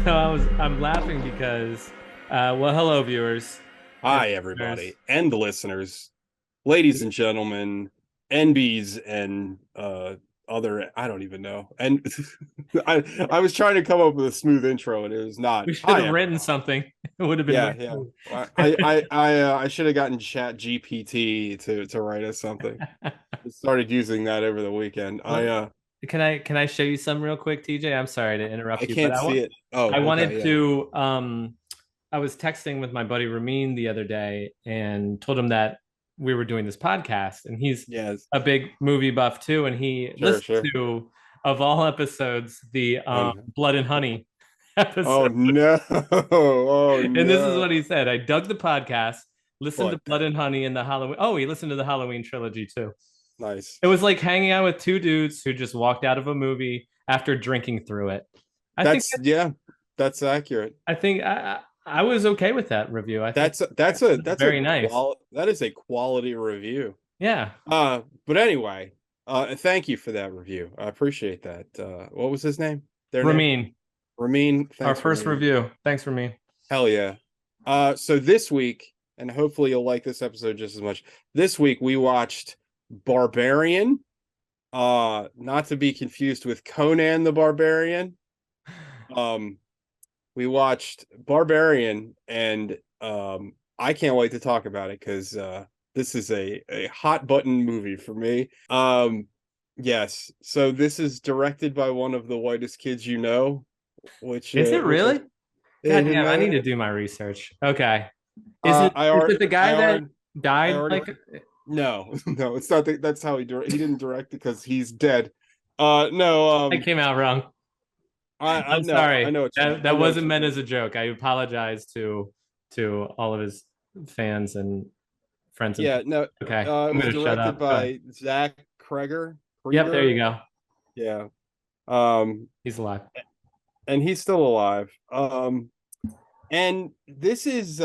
I'm laughing because well, hello viewers and Hi, listeners. everybody, and the listeners, ladies and gentlemen, NBs and other, I don't even know. And I was trying to come up with a smooth intro, and it was not. We should Hi, have written everybody. something. It would have been Yeah, way yeah. cool. I should have gotten Chat GPT to write us something. I started using that over the weekend. Well, can I show you some real quick, TJ? I'm sorry to I interrupt you, but can't see it. I Oh, okay, wanted yeah. to I was texting with my buddy Ramin the other day and told him that we were doing this podcast, and he's Yes. a big movie buff too, and he Sure, listened sure. to, of all episodes, the Oh no. Blood and Honey Oh episode. no. Oh And this is no. what he said. I dug the podcast, listened to What? Blood and Honey and the Halloween. Oh, he listened to the Halloween trilogy too. Nice. It was like hanging out with two dudes who just walked out of a movie after drinking through it. I think That's yeah, that's accurate. I think I was okay with that review. I think That's it's a very nice. that is a quality review. Yeah. But anyway, thank you for that review. I appreciate that. What was his name? Their name? Ramin, Ramin. our Thanks, first Ramin. review. Thanks, Ramin. Hell yeah. So this week, and hopefully you'll like this episode just as much. This week we watched Barbarian. Not to be confused with Conan the Barbarian. Um, we watched Barbarian, and I can't wait to talk about it because this is a hot button movie for me. Yes, so this is directed by one of the whitest kids you know, Is it which I really? God didn't damn, I need know. to do my research. Okay. Uh, I Is already it the I guy that already I died already like no no, it's not that's how he didn't direct it because he's dead. No, I came out wrong? I I'm no, sorry. I That know what wasn't you meant mean. as a joke. I apologize to all of his fans and friends and Yeah, no, okay. it I'm was gonna shut directed up. Go ahead. by Zach Cregger. Yep, there Krieger. you go. Yeah. Um, He's alive. and he's still alive. And this is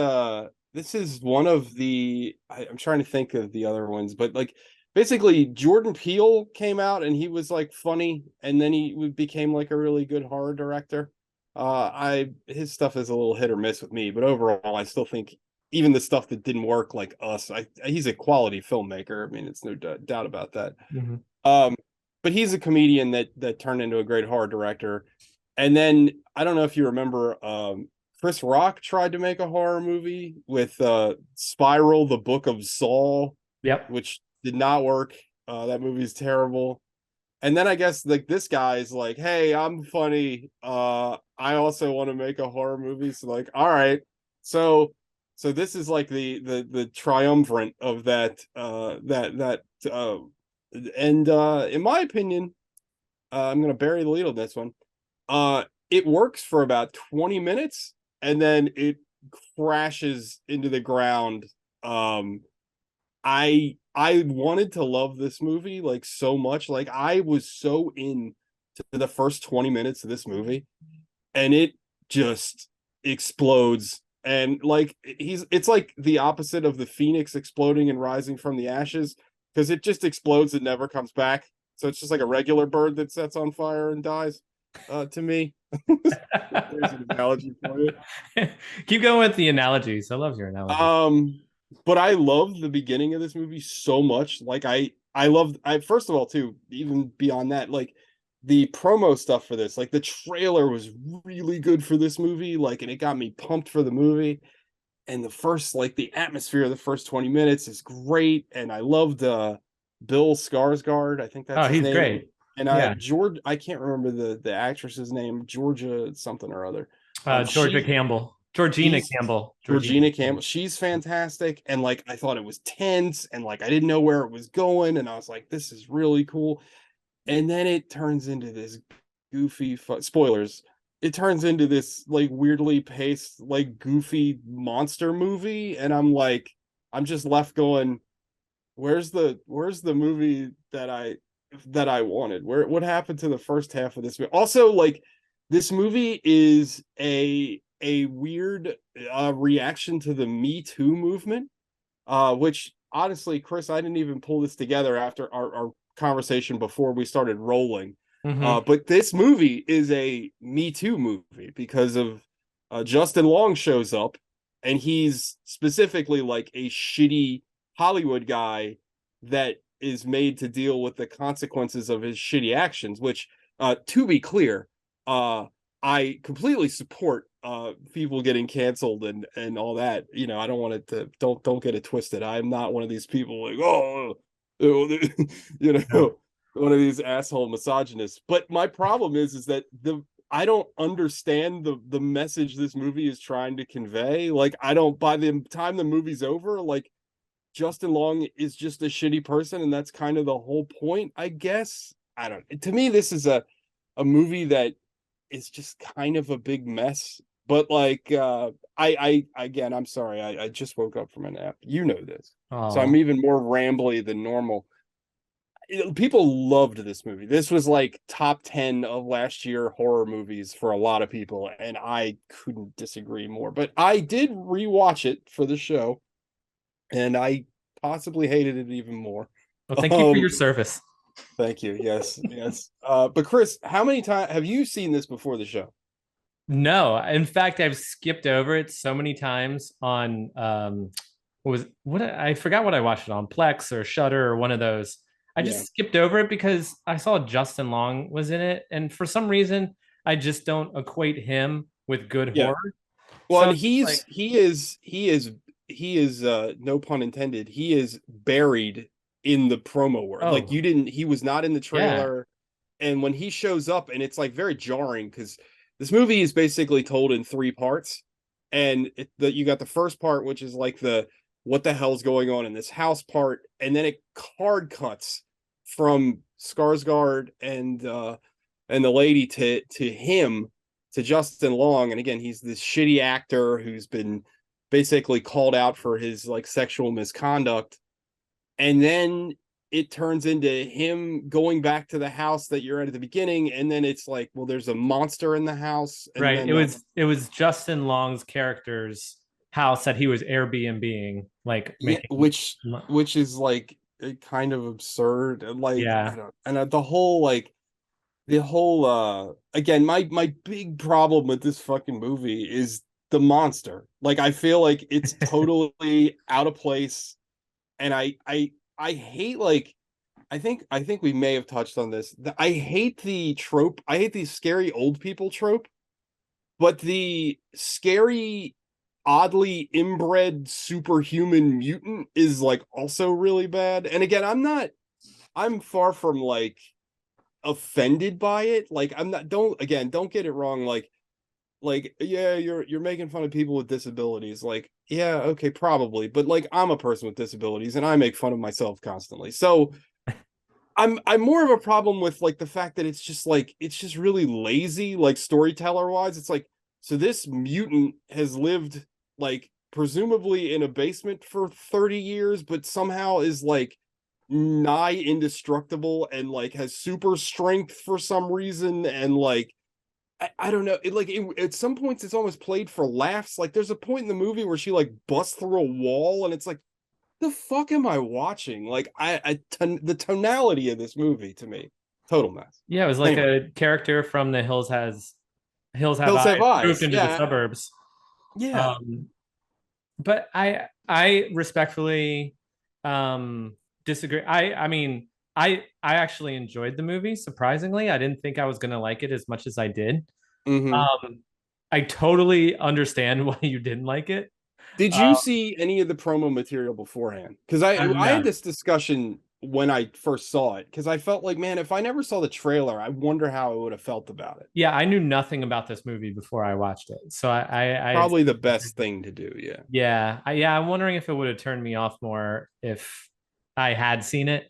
one of the I'm trying to think of the other ones, but like basically Jordan Peele came out and he was like funny, and then he became like a really good horror director. I his stuff is a little hit or miss with me, but overall I still think even the stuff that didn't work like Us, he's a quality filmmaker. I mean, it's no doubt about that. Mhm. Um, but he's a comedian that turned into a great horror director. And then I don't know if you remember, Chris Rock tried to make a horror movie with Spiral, the Book of Saul, Yep. which did not work. That movie's terrible. And then I guess like this guy's like, hey, I'm funny. I also want to make a horror movie. So like, all right. So this is like the triumvirate of that and in my opinion, I'm gonna bury the lead on this one. It works for about 20 minutes and then it crashes into the ground. I wanted to love this movie like so much. Like I was so in to the first 20 minutes of this movie, and it just explodes. And like it's like the opposite of the phoenix exploding and rising from the ashes, because it just explodes and never comes back. So it's just like a regular bird that sets on fire and dies, to me. There's an analogy for you. Keep going with the analogies. I love your analogies. Um, but I love the beginning of this movie so much. Like I love I first of all too, even beyond that, like the promo stuff for this, like the trailer was really good for this movie, like, and it got me pumped for the movie. And the first, like the atmosphere of the first 20 minutes is great. And I loved Bill Skarsgård, I think that's Oh, his he's name. great. And Yeah. George, I can't remember the actress's name, Georgia something or other. Georgia Campbell. Georgina She's Campbell. Georgina Georgina Campbell. Campbell. She's fantastic, and like I thought it was tense, and like I didn't know where it was going, and I was like, this is really cool. And then it turns into this goofy spoilers. It turns into this like weirdly paced, like goofy monster movie, and I'm just left going, where's the movie that I wanted? What happened to the first half of this movie? Also, like this movie is a weird reaction to the Me Too movement, which honestly, Chris, I didn't even pull this together after our conversation before we started rolling. Mm-hmm. But this movie is a Me Too movie because of Justin Long shows up, and he's specifically like a shitty Hollywood guy that is made to deal with the consequences of his shitty actions. Which, to be clear, uh, I completely support people getting canceled and all that. You know, I don't want it to don't get it twisted. I'm not one of these people like, oh, you No. know, one of these asshole misogynists. But my problem is that the I don't understand the message this movie is trying to convey. Like, I don't, by the time the movie's over, like, Justin Long is just a shitty person, and that's kind of the whole point, I guess. I don't, to me, this is a movie that is just kind of a big mess. But like, I again, I'm sorry, I just woke up from a nap. You know this, so I'm Oh, even more rambly than normal. People loved this movie. This was like top 10 of last year horror movies for a lot of people, and I couldn't disagree more. But I did rewatch it for the show, and I possibly hated it even more. well, thank you for Um, your service. Thank you. Yes, yes. But Chris, how many times have you seen this before the show? No, in fact, I've skipped over it so many times on what I forgot what I watched it on, Plex or Shutter or one of those. I Yeah. just skipped over it because I saw Justin Long was in it, and for some reason, I just don't equate him with good Yeah. horror. Well, So and it's just like, he is no pun intended, he is buried in the promo world. Like, oh you didn't he was not in the yeah, trailer, and when he shows up, and it's like very jarring because this movie is basically told in three parts, and you got the first part, which is like the what the hell's going on in this house part, and then it card cuts from Skarsgård and the lady to him, to Justin Long. And again, he's this shitty actor who's been basically called out for his like sexual misconduct. And then it turns into him going back to the house that you're at the beginning, and then it's like, well, there's a monster in the house, and right. then that's, It was Justin Long's character's house that he was Airbnb-ing, like yeah, making. which is like kind of absurd. And like, I Yeah, don't, and the whole like the whole again, my big problem with this fucking movie is the monster. Like, I feel like it's totally out of place, and I hate, like, I think we may have touched on this. I hate the trope. I hate the scary old people trope, but the scary, oddly inbred superhuman mutant is like also really bad. And again, I'm far from like offended by it. Like, I'm not, don't get it wrong. Like, yeah, you're making fun of people with disabilities. Like, yeah, okay, probably. But like, I'm a person with disabilities, and I make fun of myself constantly. So I'm more of a problem with like the fact that it's just really lazy, like, storyteller wise. It's like, so this mutant has lived like presumably in a basement for 30 years, but somehow is like nigh indestructible and like has super strength for some reason. And like, I don't know. At some points it's almost played for laughs. Like, there's a point in the movie where she like busts through a wall, and it's like, the fuck am I watching? Like, the tonality of this movie, to me, total mess. yeah. It was like Anyway, a character from The Hills Have Hills Eyes Have moved Eyes. into the Yeah, suburbs. yeah. Um, but I respectfully disagree. I mean I actually enjoyed the movie. Surprisingly, I didn't think I was gonna like it as much as I did. Hmm. Um, I totally understand why you didn't like it. Did you Uh, see any of the promo material beforehand? Because I no, had this discussion when I first saw it, because I felt like, man, if I never saw the trailer, I wonder how I would have felt about it. yeah, I knew nothing about this movie before I watched it. So I had, Probably the best thing to do. Yeah. yeah, I'm wondering if it would have turned me off more if I had seen it.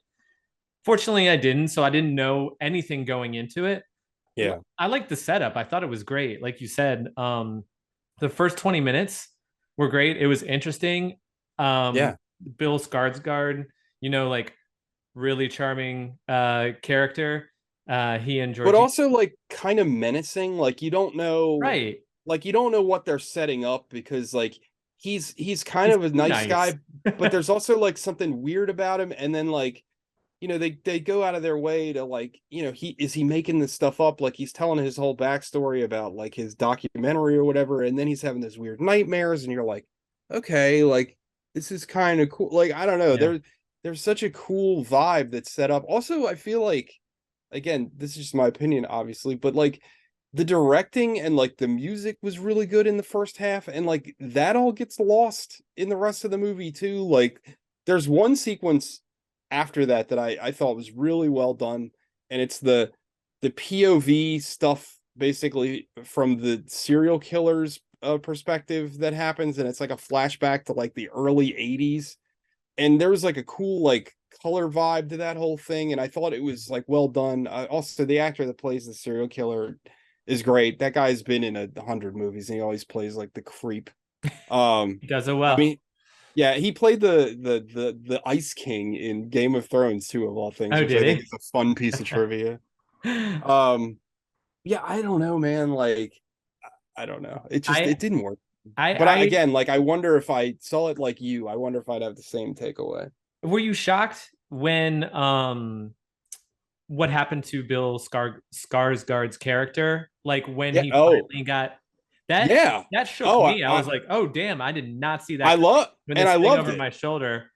Fortunately, I didn't, so I didn't know anything going into it. Yeah. I liked the setup. I thought it was great. Like you said, the first 20 minutes were great. It was interesting. Yeah. Bill Skarsgård, like really charming character. He and But Georgie. also like kind of menacing. Like, Right. you don't know what they're setting up, because like he's kind He's of a too nice nice. guy, but there's also like something weird about him. And then like they go out of their way to like, he making this stuff up, like he's telling his whole backstory about like his documentary or whatever, and then he's having this weird nightmares, and you're like, okay, like this is kind of cool. Like, I don't know, Yeah. there's such a cool vibe that's set up. Also, I feel like, again, this is just my opinion, obviously, but like the directing and like the music was really good in the first half, and like that all gets lost in the rest of the movie too. Like there's one sequence after that that I thought was really well done, and it's the POV stuff, basically from the serial killer's perspective that happens, and it's like a flashback to like the early 80s, and there was like a cool like color vibe to that whole thing, and I thought it was like well done. Also, the actor that plays the serial killer is great. That guy's been in 100 movies, and he always plays like the creep. He does it I well. mean, yeah, he played the Ice King in Game of Thrones too, of all things, Oh, which I did think he? is a fun piece of trivia. Um, yeah, I don't know, man. Like, I don't know. I It didn't work. But I again, like, I wonder if I saw it like you. I wonder if I'd have the same takeaway. were you shocked when what happened to Bill Skarsgård's character? Like when Yeah. he Oh, finally got that yeah. that shook Oh, me. I was like, oh damn, I did not see that when I this thing loved over it. my shoulder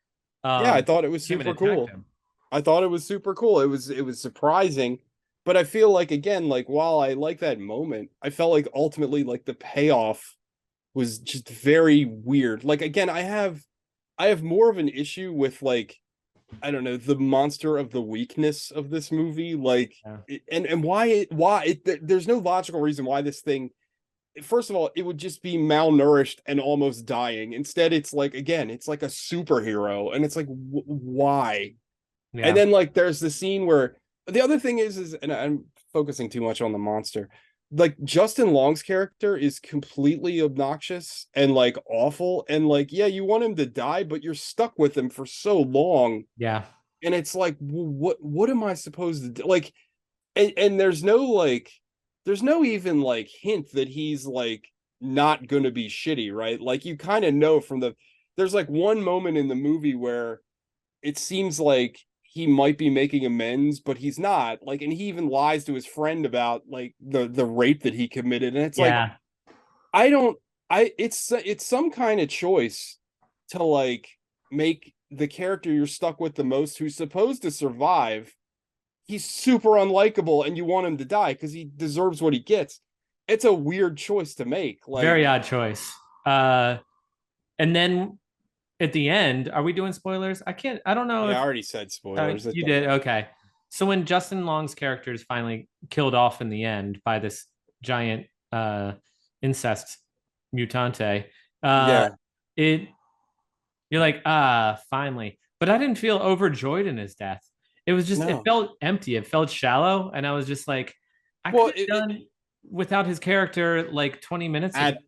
Yeah, I thought it was came and super attacked cool. him. I thought it was super cool. It was surprising, but I feel like, again, like while I like that moment, I felt like ultimately like the payoff was just very weird. Like, again, I have more of an issue with like, I don't know, the monster of the weakness of this movie, like, Yeah. and there's no logical reason why this thing, first of all, it would just be malnourished and almost dying. Instead, it's like, again, it's like a superhero, and it's like, why? And Yeah. then like there's the scene where the other thing is, and I'm focusing too much on the monster. Like Justin Long's character is completely obnoxious and like awful, and like, yeah, you want him to die, but you're stuck with him for so long, Yeah. and it's like, what am I supposed to do? Like, and there's no even like hint that he's like not gonna be shitty, right? Like you kind of know from there's like one moment in the movie where it seems like he might be making amends, but he's not. Like, and he even lies to his friend about like the rape that he committed, and it's like, Yeah. I don't, I it's some kind of choice to like make the character you're stuck with the most, who's supposed to survive, he's super unlikable, and you want him to die because he deserves what he gets. It's a weird choice to make. Like, Very odd choice. Uh and then at the end, are we doing spoilers? I don't know yeah, if I already said spoilers. It you doesn't did. matter. Okay. So when Justin Long's character is finally killed off in the end by this giant incest mutante, uh, Yeah, it you're like, finally. But I didn't feel overjoyed in his death. It was just, it no. felt empty. It felt shallow. And I was just like, I Well, could have done without his character like 20 minutes ago. at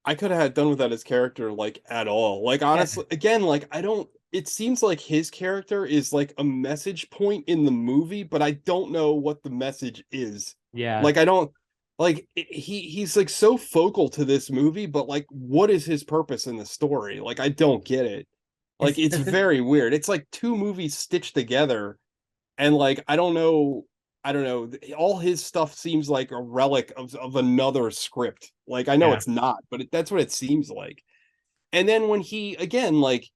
I could have had done without his character like at all. Like, Yeah. honestly, again, like I don't, it seems like his character is like a message point in the movie, but I don't know what the message is. Yeah. Like, I don't, like, he's like so focal to this movie, but like what is his purpose in the story? Like, I don't get it. Like, It's it's does it very weird. It's like two movies stitched together, and like I don't know, all his stuff seems like a relic of another script. Like, I know yeah. it's not, but that's what it seems like. And then when he, again, like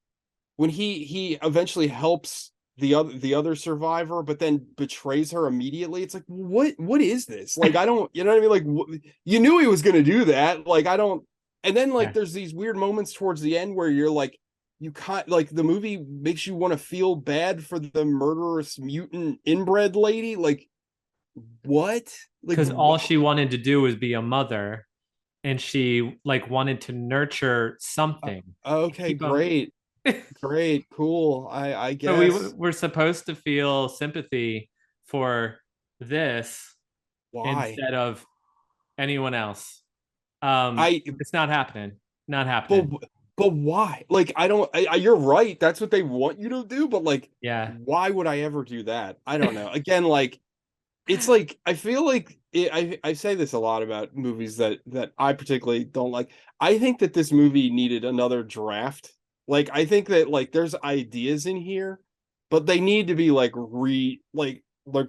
when he eventually helps the other survivor, but then betrays her immediately, it's like, what is this? Like, I don't, you know what I mean? Like, you knew he was going to do that. Like, I don't. And then like Yeah. there's these weird moments towards the end where you're like, you can't, like, the movie makes you want to feel bad for the murderous mutant inbred lady. Like, what? Like, Because all she wanted to do was be a mother and she like wanted to nurture something. okay, Keep them. great, great, cool. I So we guess. were supposed to feel sympathy for this Why? instead of anyone else. I It's not happening. Not but happening. but why? Like, I don't. You're right. That's what they want you to do. But like, Yeah. why would I ever do that? I don't know. Again, like, it's like I feel like I say this a lot about movies that I particularly don't like. I think that this movie needed another draft. Like, I think that like there's ideas in here but they need to be like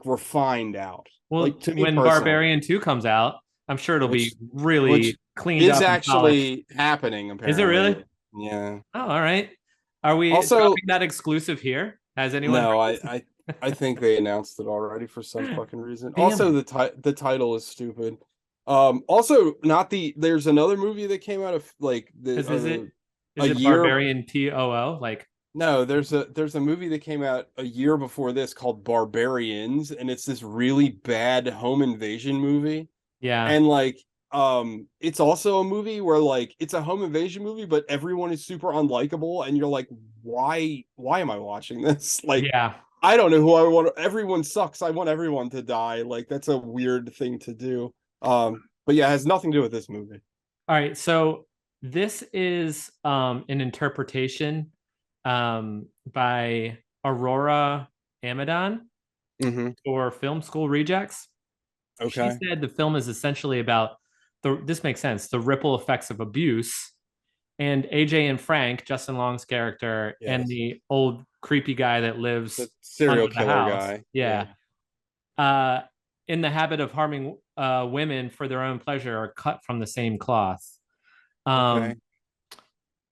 refined out. Well, Like to me when personally, Barbarian 2 comes out, I'm sure it'll which be really which cleaned is up and polished. actually happening Is it apparently. really? Yeah. Oh, all right. Are we Also, dropping that exclusive here? Has anyone no, heard this? I think they announced it already for some fucking reason. Damn Also, it. the title is stupid. Also, not the there's another movie that came out of like Because is it a is it year. Barbarian TOO? Like, No, there's a movie that came out a year before this called Barbarians, and it's this really bad home invasion movie. yeah, And like it's also a movie where like it's a home invasion movie, but everyone is super unlikable, and you're like, why am I watching this? Like, yeah. I don't know who I want. Everyone sucks. I want everyone to die. Like that's a weird thing to do. But yeah, it has nothing to do with this movie. All right. So this is an interpretation by Aurora Amadon Mm-hmm. for Film School Rejects. She Okay. said the film is essentially about this makes sense, the ripple effects of abuse. And AJ and Frank, Justin Long's character, and Yes. the old creepy guy that The lives serial under the killer house. guy. Yeah. Yeah. Uh, in the habit of harming women for their own pleasure are cut from the same cloth. Okay. Um,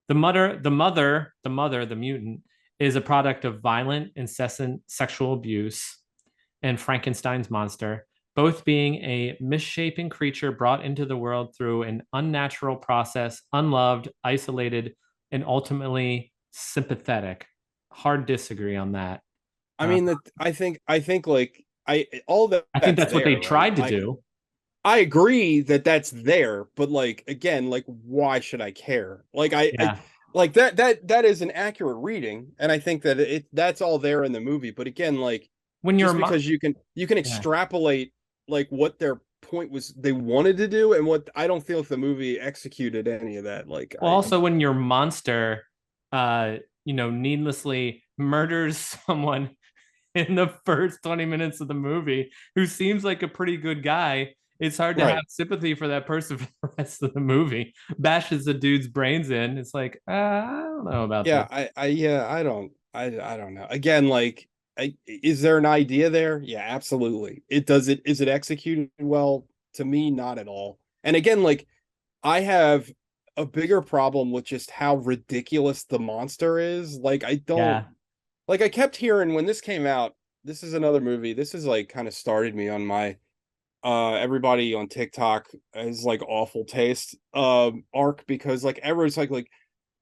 the mutant, is a product of violent, incessant sexual abuse, and Frankenstein's monster, both being a misshapen creature brought into the world through an unnatural process, unloved, isolated, and ultimately sympathetic. Hard disagree on that. I Uh, mean that I think like I all that I think that's that's what they there, right? tried to do. I agree that that's there, but like again, like why should I care? Like I Yeah. like that is an accurate reading, and I think that that's all there in the movie. But again, like When you're, just because you can yeah. extrapolate like what their point was they wanted to do, and what I don't feel if the movie executed any of that. Like Well, also when your monster, uh, needlessly murders someone in the first 20 minutes of the movie who seems like a pretty good guy, it's hard to have right. sympathy for that person for the rest of the movie. Bashes the dude's brains in. It's like, I don't know about this. Yeah, yeah, I don't know. Again, like is there an idea there? Yeah, absolutely. It is it executed well? To me, not at all. And again, like I have a bigger problem with just how ridiculous the monster is. Like I don't Yeah. like I kept hearing when this came out, this is another movie. This is like kind of started me on my everybody on TikTok has like awful taste arc, because like everyone's like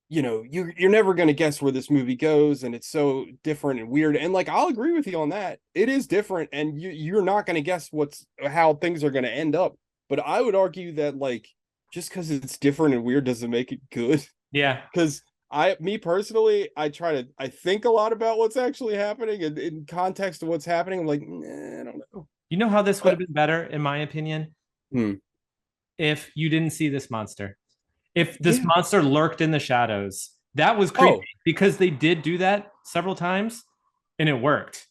you're never going to guess where this movie goes, and it's so different and weird, and like I'll agree with you on that. It is different, and you're not going to guess what's how things are going to end up. But I would argue that like just because it's different and weird doesn't make it good. Yeah. Because me personally, I think a lot about what's actually happening, and in context of what's happening, I'm like, nah, I don't know. You know how this would have But been better, in my opinion, hmm, if you didn't see this monster? If this yeah. monster lurked in the shadows, that was creepy Oh, because they did do that several times and it worked.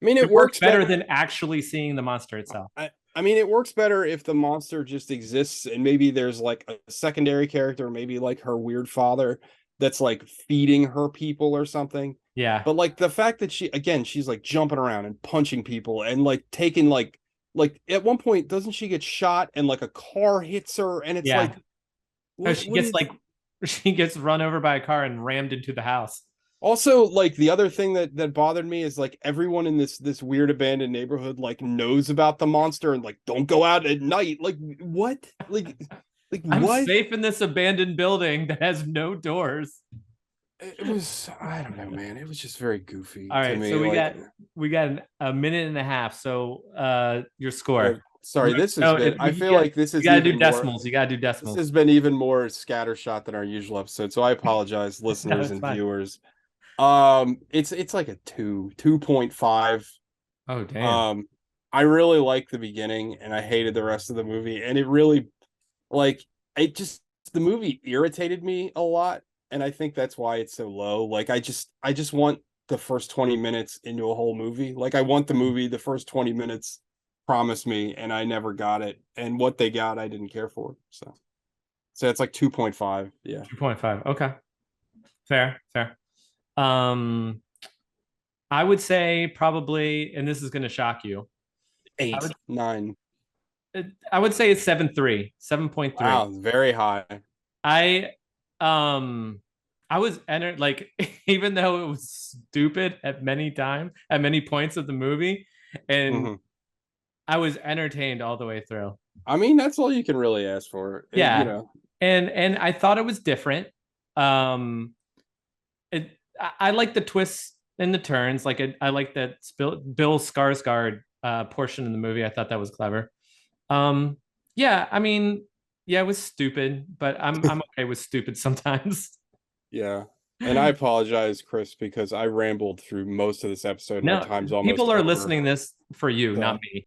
I mean, It it worked works better better. than actually seeing the monster itself. I mean, it works better if the monster just exists, and maybe there's like a secondary character, maybe like her weird father that's like feeding her people or something. Yeah. But like the fact that she's like jumping around and punching people and like taking like at one point doesn't she get shot and like a car hits her, and it's Yeah. like Oh, she what gets is like she gets run over by a car and rammed into the house. also like the other thing that bothered me is like everyone in this weird abandoned neighborhood like knows about the monster and like don't go out at night. Like what? Like I'm what? safe in this abandoned building that has no doors. It was I don't know, man. It was just very goofy All to right, so me. we got a minute and a half. So your score. Sorry, this has No, been I you feel got like this you is got to do even more decimals. You got to do this decimals. has been even more scattershot than our usual episode. So I apologize, No, listeners it's and fine. viewers. It's like a 2.5. Oh, damn. Um, I really liked the beginning and I hated the rest of the movie. And it really like it just the movie irritated me a lot. And I think that's why it's so low. Like I just want the first 20 minutes into a whole movie. Like I want the movie, the first 20 minutes promised me, and I never got it. And what they got, I didn't care for. So it's like 2.5. Yeah. 2.5. Okay. Fair, fair. Um, I would say probably, and this is going to shock you. I Eight, would nine. I would say it's 7.3, 7.3. Wow, very high. I um I was entered like even though it was stupid at many points of the movie, and Hmm. I was entertained all the way through. I mean, that's all you can really ask for. You Yeah. know, And I thought it was different. Um I like the twists and the turns. Like I like that Bill Skarsgård portion in the movie. I thought that was clever. Um, yeah, I mean, yeah, it was stupid, but I'm okay with stupid sometimes. yeah. And I apologize, Chris, because I rambled through most of this episode and our No, time's almost people are over. listening this for you, not So me.